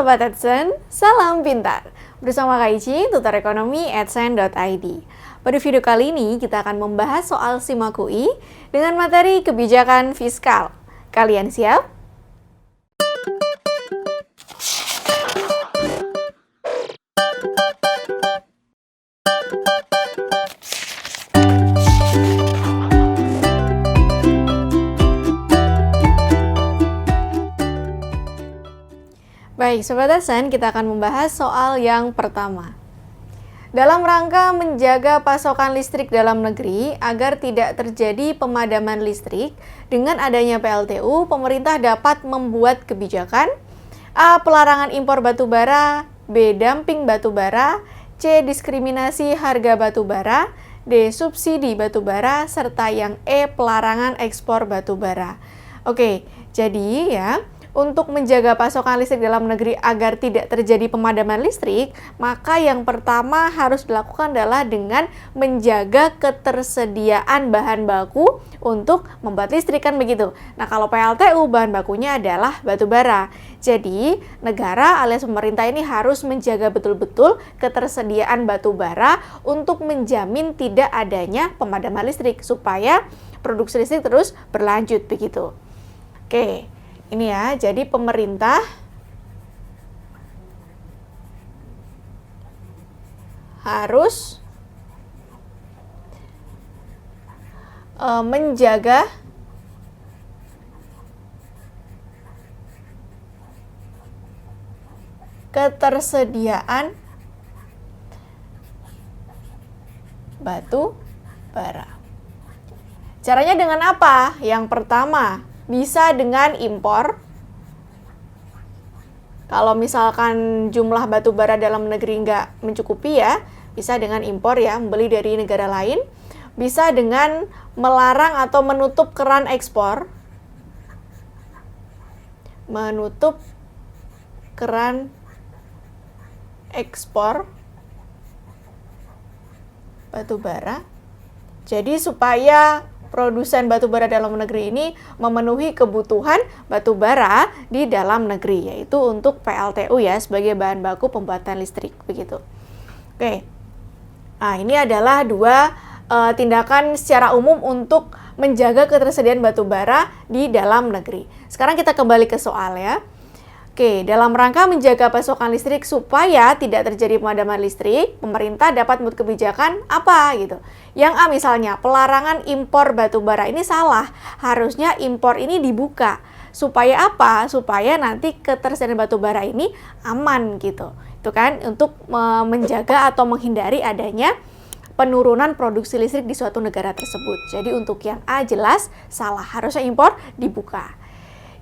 Sobat Adsen, salam pintar! Bersama Kak Ici, tutor ekonomi adsen.id. Pada video kali ini, kita akan membahas soal SIMAK UI dengan materi kebijakan fiskal. Kalian siap? Baik, Sobat Adsen, kita akan membahas soal yang pertama. Dalam rangka menjaga pasokan listrik dalam negeri agar tidak terjadi pemadaman listrik, dengan adanya PLTU, pemerintah dapat membuat kebijakan A. Pelarangan impor batubara, B. Dumping batubara, C. Diskriminasi harga batubara, D. Subsidi batubara, serta yang E. Pelarangan ekspor batubara. Oke, jadi ya, untuk menjaga pasokan listrik dalam negeri agar tidak terjadi pemadaman listrik, maka yang pertama harus dilakukan adalah dengan menjaga ketersediaan bahan baku untuk membuat listrik, kan begitu. Nah, kalau PLTU bahan bakunya adalah batubara. Jadi, negara alias pemerintah ini harus menjaga betul-betul ketersediaan batubara untuk menjamin tidak adanya pemadaman listrik supaya produksi listrik terus berlanjut begitu. Oke. Ini ya, jadi pemerintah harus menjaga ketersediaan batu bara. Caranya dengan apa? Yang pertama, bisa dengan impor. Kalau misalkan jumlah batu bara dalam negeri nggak mencukupi ya, bisa dengan impor ya, membeli dari negara lain. Bisa dengan melarang atau menutup keran ekspor. Menutup keran ekspor batu bara. Jadi supaya produsen batubara dalam negeri ini memenuhi kebutuhan batubara di dalam negeri, yaitu untuk PLTU ya, sebagai bahan baku pembuatan listrik begitu. Oke. Nah, ini adalah dua tindakan secara umum untuk menjaga ketersediaan batubara di dalam negeri. Sekarang kita kembali ke soal ya. Oke, dalam rangka menjaga pasokan listrik supaya tidak terjadi pemadaman listrik, pemerintah dapat membuat kebijakan apa gitu. Yang A misalnya, pelarangan impor batubara. Ini salah, harusnya impor ini dibuka. Supaya apa? Supaya nanti ketersediaan batubara ini aman gitu. Itu kan untuk menjaga atau menghindari adanya penurunan produksi listrik di suatu negara tersebut. Jadi untuk yang A jelas salah, harusnya impor dibuka.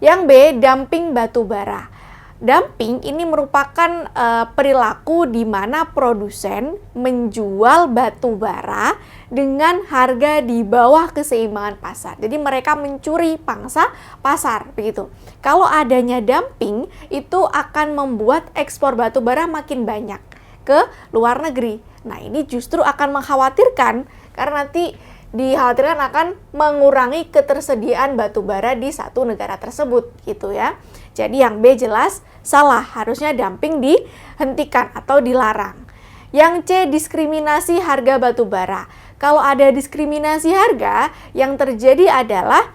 Yang B, dumping batubara. Dumping ini merupakan perilaku di mana produsen menjual batubara dengan harga di bawah keseimbangan pasar. Jadi mereka mencuri pangsa pasar begitu. Kalau adanya dumping, itu akan membuat ekspor batubara makin banyak ke luar negeri. Nah, ini justru akan mengkhawatirkan karena nanti dikhawatirkan akan mengurangi ketersediaan batubara di satu negara tersebut gitu ya. Jadi yang B jelas salah, harusnya dumping dihentikan atau dilarang. Yang C, diskriminasi harga batubara. Kalau ada diskriminasi harga, yang terjadi adalah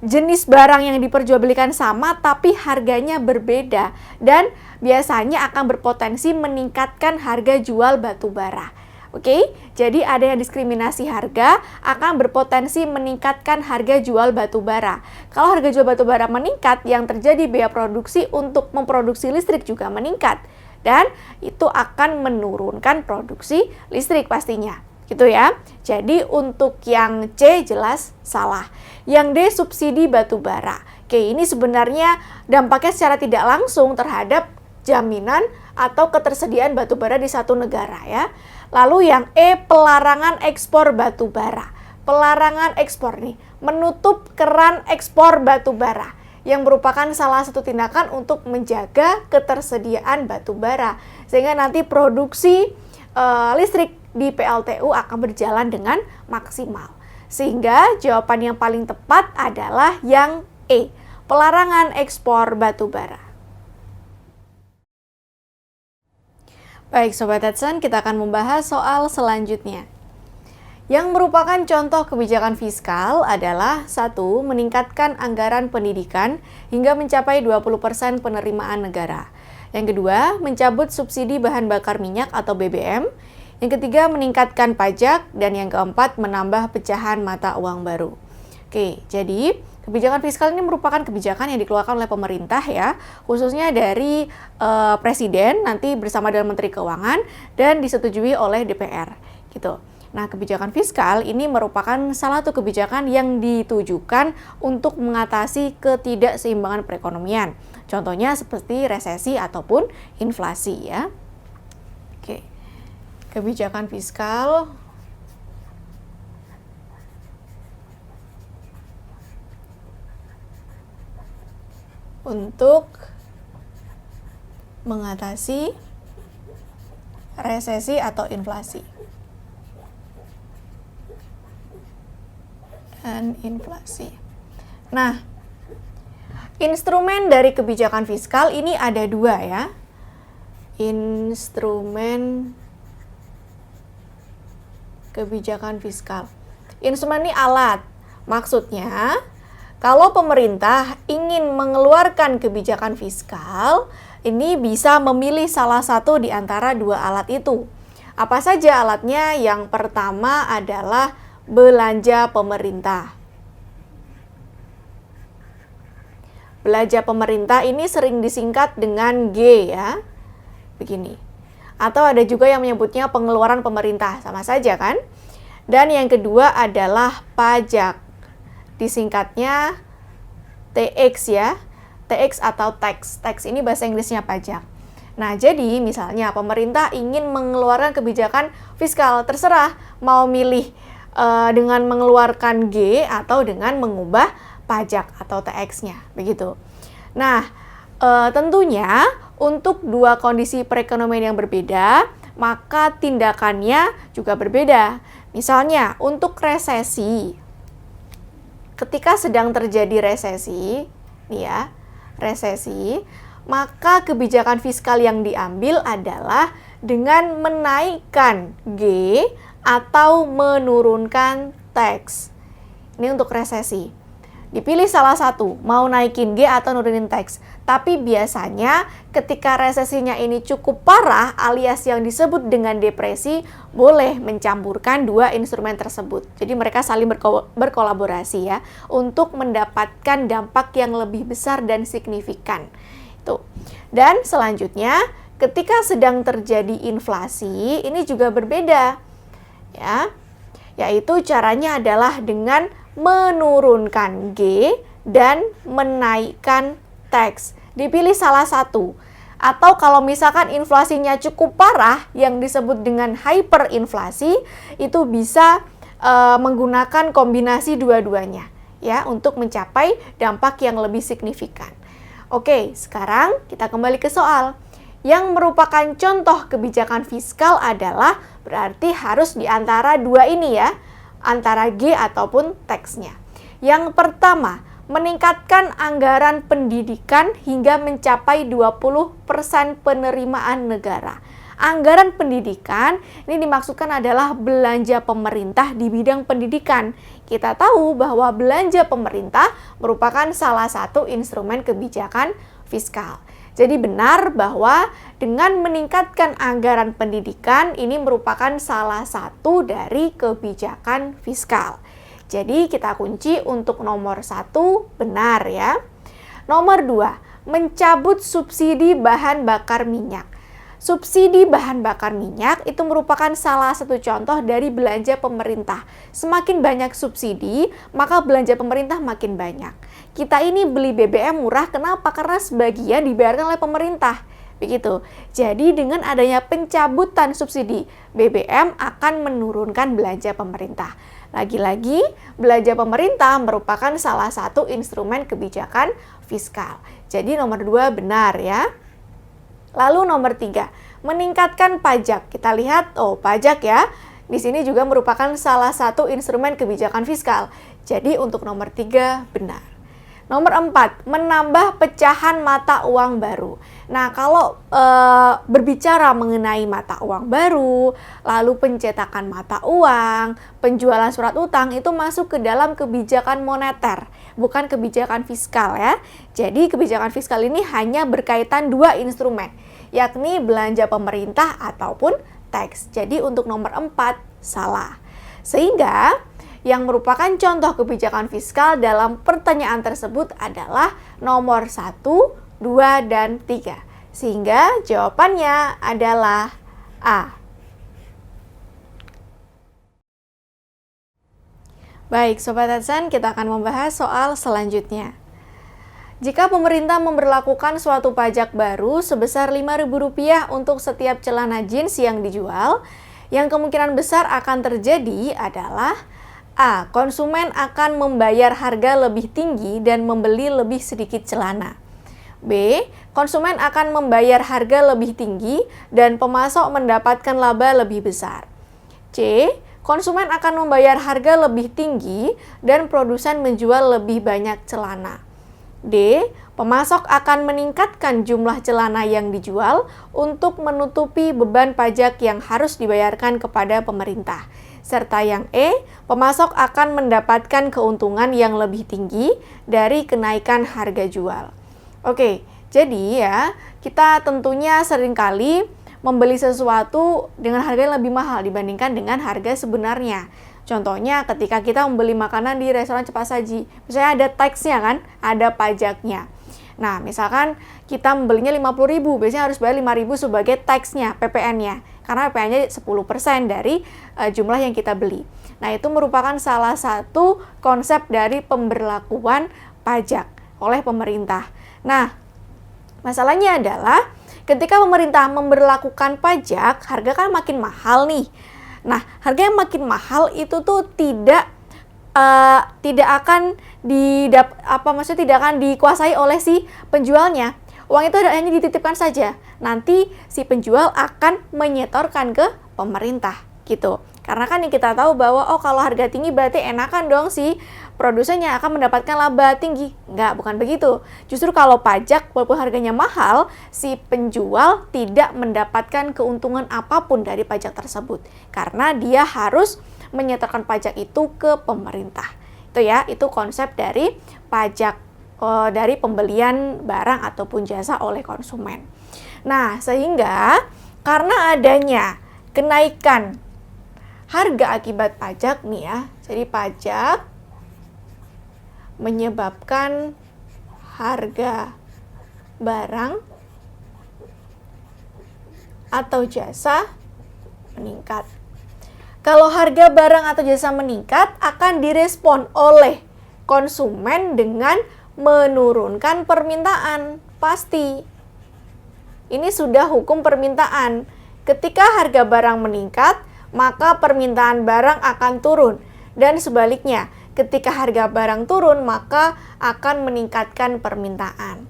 jenis barang yang diperjualbelikan sama tapi harganya berbeda dan biasanya akan berpotensi meningkatkan harga jual batubara. Oke, jadi ada yang diskriminasi harga akan berpotensi meningkatkan harga jual batubara. Kalau harga jual batubara meningkat, yang terjadi biaya produksi untuk memproduksi listrik juga meningkat. Dan itu akan menurunkan produksi listrik pastinya. Gitu ya. Jadi untuk yang C jelas salah. Yang D, subsidi batubara. Oke, ini sebenarnya dampaknya secara tidak langsung terhadap jaminan atau ketersediaan batubara di satu negara ya. Lalu yang E, pelarangan ekspor batubara. Pelarangan ekspor nih, menutup keran ekspor batubara yang merupakan salah satu tindakan untuk menjaga ketersediaan batubara sehingga nanti produksi listrik di PLTU akan berjalan dengan maksimal. Sehingga jawaban yang paling tepat adalah yang E, pelarangan ekspor batubara. Baik Sobat Edson, kita akan membahas soal selanjutnya. Yang merupakan contoh kebijakan fiskal adalah 1. Meningkatkan anggaran pendidikan hingga mencapai 20% penerimaan negara. Yang kedua, mencabut subsidi bahan bakar minyak atau BBM. Yang ketiga, meningkatkan pajak. Dan yang keempat, menambah pecahan mata uang baru. Oke, jadi kebijakan fiskal ini merupakan kebijakan yang dikeluarkan oleh pemerintah ya, khususnya dari Presiden nanti bersama dengan Menteri Keuangan dan disetujui oleh DPR gitu. Nah, kebijakan fiskal ini merupakan salah satu kebijakan yang ditujukan untuk mengatasi ketidakseimbangan perekonomian. Contohnya seperti resesi ataupun inflasi ya. Oke. Kebijakan fiskal untuk mengatasi resesi atau inflasi. Dan inflasi. Nah, instrumen dari kebijakan fiskal ini ada 2 ya. Instrumen kebijakan fiskal. Instrumen ini alat. Maksudnya, kalau pemerintah ingin mengeluarkan kebijakan fiskal, ini bisa memilih salah satu di antara 2 alat itu. Apa saja alatnya? Yang pertama adalah belanja pemerintah. Belanja pemerintah ini sering disingkat dengan G ya. Begini. Atau ada juga yang menyebutnya pengeluaran pemerintah, sama saja kan? Dan yang kedua adalah pajak. Disingkatnya TX ya. TX atau tax. Tax ini bahasa Inggrisnya pajak. Nah, jadi misalnya pemerintah ingin mengeluarkan kebijakan fiskal, terserah mau milih dengan mengeluarkan G atau dengan mengubah pajak atau TX-nya, begitu. Nah, tentunya untuk 2 kondisi perekonomian yang berbeda, maka tindakannya juga berbeda. Misalnya, untuk resesi, ketika sedang terjadi resesi, nih ya, resesi, maka kebijakan fiskal yang diambil adalah dengan menaikkan G atau menurunkan tax. Ini untuk resesi. Dipilih salah satu, mau naikin G atau nurunin tax. Tapi biasanya ketika resesinya ini cukup parah alias yang disebut dengan depresi, boleh mencampurkan 2 instrumen tersebut. Jadi mereka saling berkolaborasi ya untuk mendapatkan dampak yang lebih besar dan signifikan. Tuh. Dan selanjutnya, ketika sedang terjadi inflasi, ini juga berbeda. Ya, yaitu caranya adalah dengan menurunkan G dan menaikkan tax. Dipilih salah satu. Atau kalau misalkan inflasinya cukup parah yang disebut dengan hyperinflasi, itu bisa menggunakan kombinasi dua-duanya ya untuk mencapai dampak yang lebih signifikan. Oke, sekarang kita kembali ke soal. Yang merupakan contoh kebijakan fiskal adalah berarti harus di antara 2 ini ya, antara G ataupun tax-nya. Yang pertama, meningkatkan anggaran pendidikan hingga mencapai 20% penerimaan negara. Anggaran pendidikan ini dimaksudkan adalah belanja pemerintah di bidang pendidikan. Kita tahu bahwa belanja pemerintah merupakan salah satu instrumen kebijakan fiskal. Jadi benar bahwa dengan meningkatkan anggaran pendidikan ini merupakan salah satu dari kebijakan fiskal. Jadi kita kunci untuk nomor 1 benar ya. Nomor 2, mencabut subsidi bahan bakar minyak. Subsidi bahan bakar minyak itu merupakan salah satu contoh dari belanja pemerintah. Semakin banyak subsidi, maka belanja pemerintah makin banyak. Kita ini beli BBM murah, kenapa? Karena sebagian dibayarkan oleh pemerintah. Begitu. Jadi dengan adanya pencabutan subsidi, BBM akan menurunkan belanja pemerintah. Lagi-lagi, belanja pemerintah merupakan salah satu instrumen kebijakan fiskal. Jadi nomor 2 benar ya. Lalu nomor 3, meningkatkan pajak. Kita lihat, pajak ya. Di sini juga merupakan salah satu instrumen kebijakan fiskal. Jadi untuk nomor 3 benar. Nomor 4, menambah pecahan mata uang baru. Nah, kalau berbicara mengenai mata uang baru, lalu pencetakan mata uang, penjualan surat utang, itu masuk ke dalam kebijakan moneter, bukan kebijakan fiskal ya. Jadi kebijakan fiskal ini hanya berkaitan 2 instrumen, yakni belanja pemerintah ataupun teks. Jadi untuk nomor 4 salah. Sehingga yang merupakan contoh kebijakan fiskal dalam pertanyaan tersebut adalah nomor 1, 2, dan 3. Sehingga jawabannya adalah A. Baik, Sobat Adsen, kita akan membahas soal selanjutnya. Jika pemerintah memberlakukan suatu pajak baru sebesar Rp5.000 untuk setiap celana jeans yang dijual, yang kemungkinan besar akan terjadi adalah A. Konsumen akan membayar harga lebih tinggi dan membeli lebih sedikit celana. B. Konsumen akan membayar harga lebih tinggi dan pemasok mendapatkan laba lebih besar. C. Konsumen akan membayar harga lebih tinggi dan produsen menjual lebih banyak celana. D. Pemasok akan meningkatkan jumlah celana yang dijual untuk menutupi beban pajak yang harus dibayarkan kepada pemerintah. Serta yang E, pemasok akan mendapatkan keuntungan yang lebih tinggi dari kenaikan harga jual. Oke, jadi ya, kita tentunya seringkali membeli sesuatu dengan harga yang lebih mahal dibandingkan dengan harga sebenarnya. Contohnya ketika kita membeli makanan di restoran cepat saji, misalnya ada tax-nya kan, ada pajaknya. Nah, misalkan kita membelinya 50.000, biasanya harus bayar 5.000 sebagai tax-nya, PPN-nya. Karena PPN-nya 10% dari jumlah yang kita beli. Nah, itu merupakan salah satu konsep dari pemberlakuan pajak oleh pemerintah. Nah, masalahnya adalah ketika pemerintah memberlakukan pajak, harga kan makin mahal nih. Nah, harga yang makin mahal itu tuh tidak akan tidak akan dikuasai oleh si penjualnya. Uang itu hanya dititipkan saja. Nanti si penjual akan menyetorkan ke pemerintah gitu. Karena kan yang kita tahu bahwa kalau harga tinggi berarti enakan dong si produsennya akan mendapatkan laba tinggi. Enggak, bukan begitu. Justru kalau pajak walaupun harganya mahal, si penjual tidak mendapatkan keuntungan apapun dari pajak tersebut. Karena dia harus menyetorkan pajak itu ke pemerintah. Itu ya, itu konsep dari pajak dari pembelian barang ataupun jasa oleh konsumen. Nah, sehingga karena adanya kenaikan harga akibat pajak nih ya, jadi pajak menyebabkan harga barang atau jasa meningkat. Kalau harga barang atau jasa meningkat, akan direspon oleh konsumen dengan menurunkan permintaan. Pasti. Ini sudah hukum permintaan. Ketika harga barang meningkat, maka permintaan barang akan turun. Dan sebaliknya, ketika harga barang turun, maka akan meningkatkan permintaan.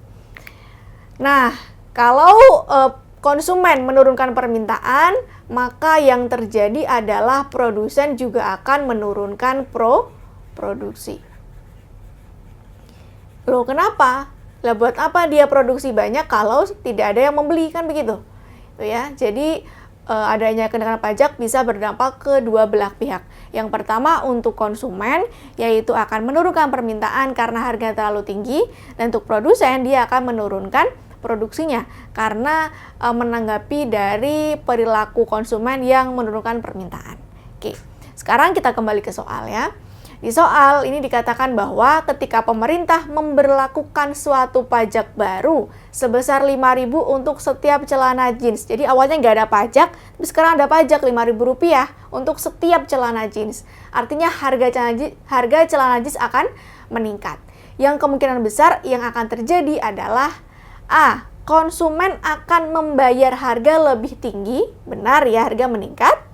Nah, kalau konsumen menurunkan permintaan, maka yang terjadi adalah produsen juga akan menurunkan produksi. Loh, kenapa? Lah, buat apa dia produksi banyak kalau tidak ada yang membeli, kan begitu? Tuh ya. Jadi adanya kenaikan pajak bisa berdampak ke dua belah pihak. Yang pertama untuk konsumen, yaitu akan menurunkan permintaan karena harga terlalu tinggi, dan untuk produsen dia akan menurunkan produksinya karena menanggapi dari perilaku konsumen yang menurunkan permintaan. Oke, sekarang kita kembali ke soal ya. Di soal ini dikatakan bahwa ketika pemerintah memberlakukan suatu pajak baru sebesar 5.000 untuk setiap celana jeans. Jadi awalnya nggak ada pajak, tapi sekarang ada pajak Rp5.000 untuk setiap celana jeans. Artinya harga celana jeans akan meningkat. Yang kemungkinan besar yang akan terjadi adalah A. Konsumen akan membayar harga lebih tinggi, benar ya, harga meningkat,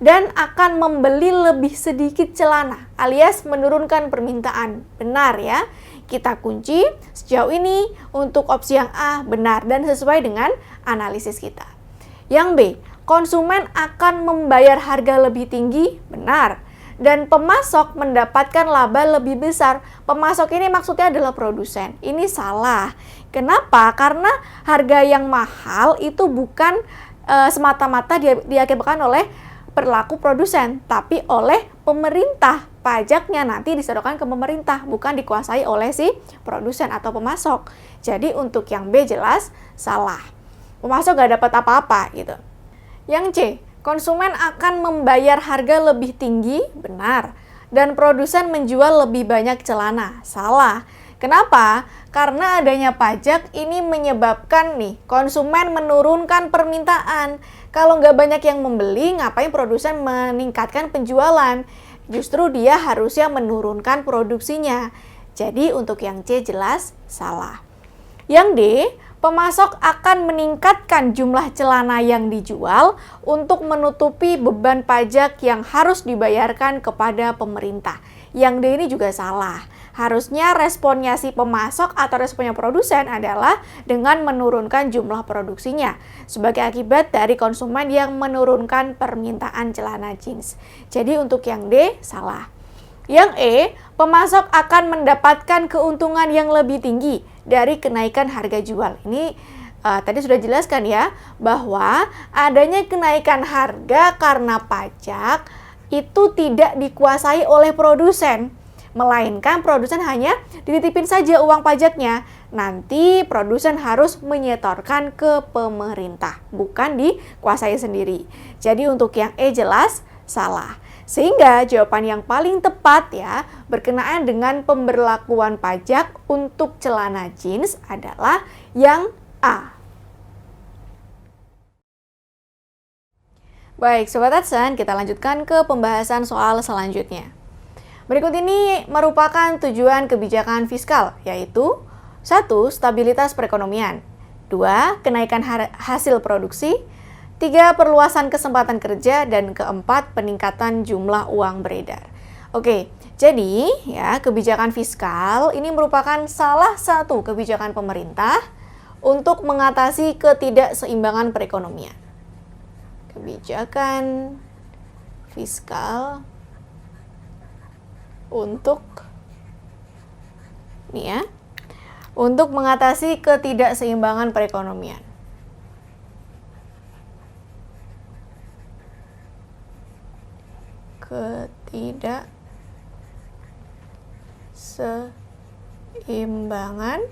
dan akan membeli lebih sedikit celana, alias menurunkan permintaan. Benar ya, kita kunci sejauh ini untuk opsi yang A benar dan sesuai dengan analisis kita. Yang B, konsumen akan membayar harga lebih tinggi, benar, dan pemasok mendapatkan laba lebih besar. Pemasok ini maksudnya adalah produsen. Ini salah. Kenapa? Karena harga yang mahal itu bukan semata-mata diakibatkan oleh perilaku produsen, tapi oleh pemerintah. Pajaknya nanti disetorkan ke pemerintah, bukan dikuasai oleh si produsen atau pemasok. Jadi untuk yang B jelas salah. Pemasok gak dapat apa-apa gitu. Yang C, konsumen akan membayar harga lebih tinggi, benar. Dan produsen menjual lebih banyak celana, salah. Kenapa? Karena adanya pajak ini menyebabkan nih konsumen menurunkan permintaan. Kalau nggak banyak yang membeli, ngapain produsen meningkatkan penjualan? Justru dia harusnya menurunkan produksinya. Jadi untuk yang C jelas salah. Yang D, pemasok akan meningkatkan jumlah celana yang dijual untuk menutupi beban pajak yang harus dibayarkan kepada pemerintah. Yang D ini juga salah. Harusnya responnya si pemasok atau responnya produsen adalah dengan menurunkan jumlah produksinya sebagai akibat dari konsumen yang menurunkan permintaan celana jeans. Jadi untuk yang D salah. Yang E, pemasok akan mendapatkan keuntungan yang lebih tinggi dari kenaikan harga jual. Ini tadi sudah jelaskan ya, bahwa adanya kenaikan harga karena pajak itu tidak dikuasai oleh produsen, melainkan produsen hanya dititipin saja uang pajaknya. Nanti produsen harus menyetorkan ke pemerintah, bukan dikuasai sendiri. Jadi untuk yang E jelas salah. Sehingga jawaban yang paling tepat ya berkenaan dengan pemberlakuan pajak untuk celana jeans adalah yang A. Baik, Sobat Adsen, kita lanjutkan ke pembahasan soal selanjutnya. Berikut ini merupakan tujuan kebijakan fiskal, yaitu 1. Stabilitas perekonomian, 2. Kenaikan hasil produksi, 3. Perluasan kesempatan kerja, dan keempat, peningkatan jumlah uang beredar. Oke, jadi ya kebijakan fiskal ini merupakan salah satu kebijakan pemerintah untuk mengatasi ketidakseimbangan perekonomian. Kebijakan fiskal untuk untuk mengatasi ketidakseimbangan perekonomian. Ketidakseimbangan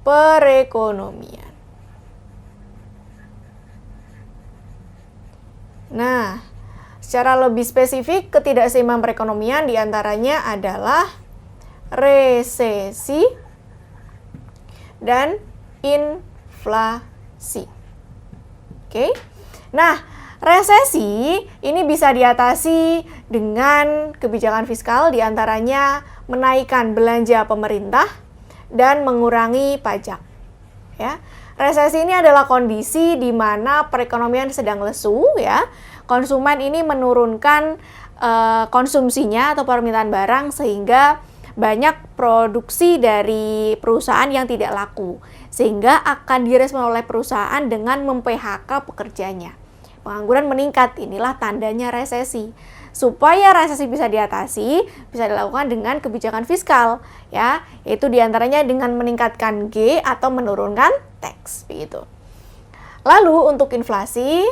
perekonomian. Nah, secara lebih spesifik, ketidakseimbangan perekonomian diantaranya adalah resesi dan inflasi. Oke. Nah, resesi ini bisa diatasi dengan kebijakan fiskal, diantaranya menaikkan belanja pemerintah dan mengurangi pajak. Ya, resesi ini adalah kondisi di mana perekonomian sedang lesu, ya. Konsumen ini menurunkan konsumsinya atau permintaan barang sehingga banyak produksi dari perusahaan yang tidak laku, sehingga akan direspon oleh perusahaan dengan mem-PHK pekerjanya. Pengangguran meningkat, inilah tandanya resesi. Supaya resesi bisa diatasi, bisa dilakukan dengan kebijakan fiskal, ya, yaitu diantaranya dengan meningkatkan G atau menurunkan tax, begitu. Lalu untuk inflasi,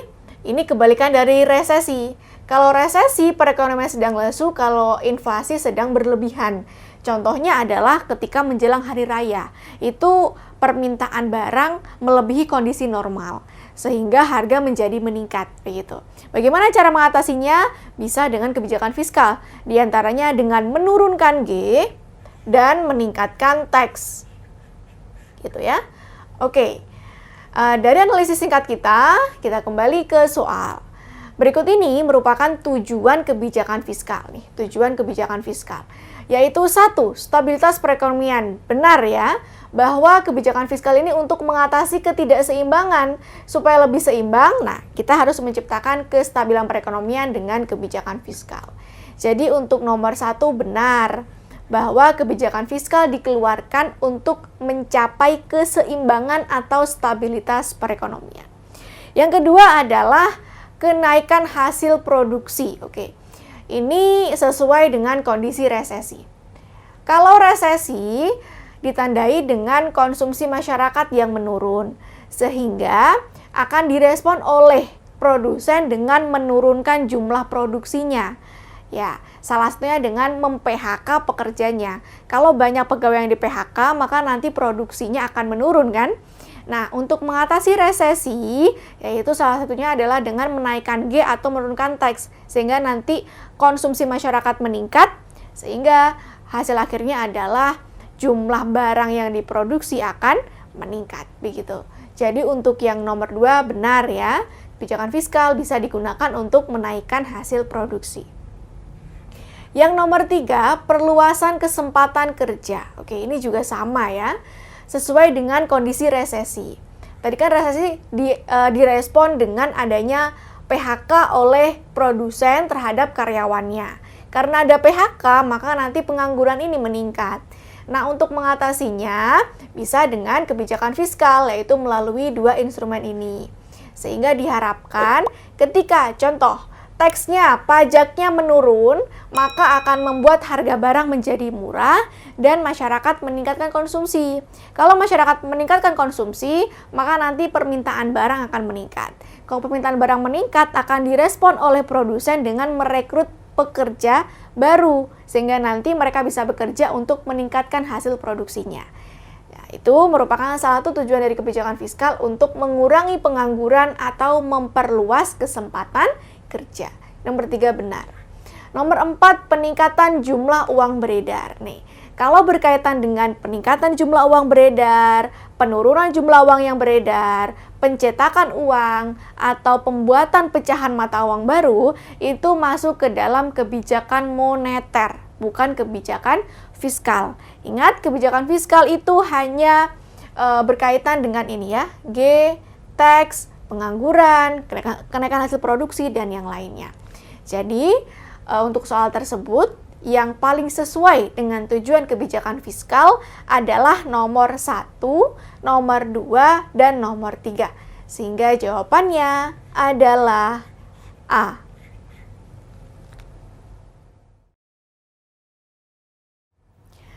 ini kebalikan dari resesi. Kalau resesi, perekonomian sedang lesu, kalau inflasi sedang berlebihan. Contohnya adalah ketika menjelang hari raya, itu permintaan barang melebihi kondisi normal, sehingga harga menjadi meningkat, begitu. Bagaimana cara mengatasinya? Bisa dengan kebijakan fiskal, diantaranya dengan menurunkan G dan meningkatkan tax, gitu ya. Oke, dari analisis singkat kita kembali ke soal. Berikut ini merupakan tujuan kebijakan fiskal nih, tujuan kebijakan fiskal, yaitu 1. Stabilitas perekonomian. Benar ya, bahwa kebijakan fiskal ini untuk mengatasi ketidakseimbangan. Supaya lebih seimbang, nah kita harus menciptakan kestabilan perekonomian dengan kebijakan fiskal. Jadi untuk nomor 1 benar, bahwa kebijakan fiskal dikeluarkan untuk mencapai keseimbangan atau stabilitas perekonomian. Yang kedua adalah kenaikan hasil produksi. Oke. Ini sesuai dengan kondisi resesi. Kalau resesi ditandai dengan konsumsi masyarakat yang menurun, sehingga akan direspon oleh produsen dengan menurunkan jumlah produksinya. Ya, salah satunya dengan mem-PHK pekerjanya. Kalau banyak pegawai yang di-PHK, maka nanti produksinya akan menurun kan? Nah, untuk mengatasi resesi, yaitu salah satunya adalah dengan menaikkan G atau menurunkan tax, sehingga nanti konsumsi masyarakat meningkat, sehingga hasil akhirnya adalah jumlah barang yang diproduksi akan meningkat, begitu. Jadi untuk yang nomor 2 benar ya, kebijakan fiskal bisa digunakan untuk menaikkan hasil produksi. Yang nomor 3, perluasan kesempatan kerja. Oke, ini juga sama ya, sesuai dengan kondisi resesi. Tadi kan resesi direspon dengan adanya PHK oleh produsen terhadap karyawannya. Karena ada PHK, maka nanti pengangguran ini meningkat. Nah, untuk mengatasinya bisa dengan kebijakan fiskal, yaitu melalui 2 instrumen ini. Sehingga diharapkan ketika contoh teksnya, pajaknya menurun, maka akan membuat harga barang menjadi murah dan masyarakat meningkatkan konsumsi. Kalau masyarakat meningkatkan konsumsi, maka nanti permintaan barang akan meningkat. Kalau permintaan barang meningkat, akan direspon oleh produsen dengan merekrut pekerja baru, sehingga nanti mereka bisa bekerja untuk meningkatkan hasil produksinya. Itu merupakan salah satu tujuan dari kebijakan fiskal untuk mengurangi pengangguran atau memperluas kesempatan kerja. Nomor 3 benar. Nomor 4, peningkatan jumlah uang beredar. Nih, kalau berkaitan dengan peningkatan jumlah uang beredar, penurunan jumlah uang yang beredar, pencetakan uang, atau pembuatan pecahan mata uang baru, itu masuk ke dalam kebijakan moneter, bukan kebijakan fiskal. Ingat, kebijakan fiskal itu hanya berkaitan dengan ini ya, G, tax, pengangguran, kenaikan hasil produksi, dan yang lainnya. Jadi, untuk soal tersebut, yang paling sesuai dengan tujuan kebijakan fiskal adalah nomor 1, nomor 2, dan nomor 3. Sehingga jawabannya adalah A.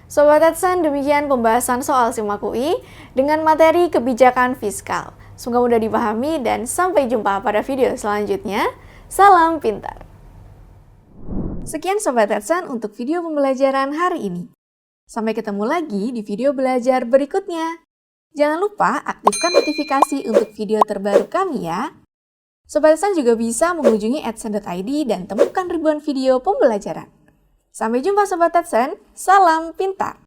Sobat Adsen, demikian pembahasan soal SIMAK UI dengan materi kebijakan fiskal. Semoga mudah dipahami dan sampai jumpa pada video selanjutnya. Salam pintar! Sekian Sobat Adsen untuk video pembelajaran hari ini. Sampai ketemu lagi di video belajar berikutnya. Jangan lupa aktifkan notifikasi untuk video terbaru kami ya. Sobat Adsen juga bisa mengunjungi adsen.id dan temukan ribuan video pembelajaran. Sampai jumpa Sobat Adsen, salam pintar!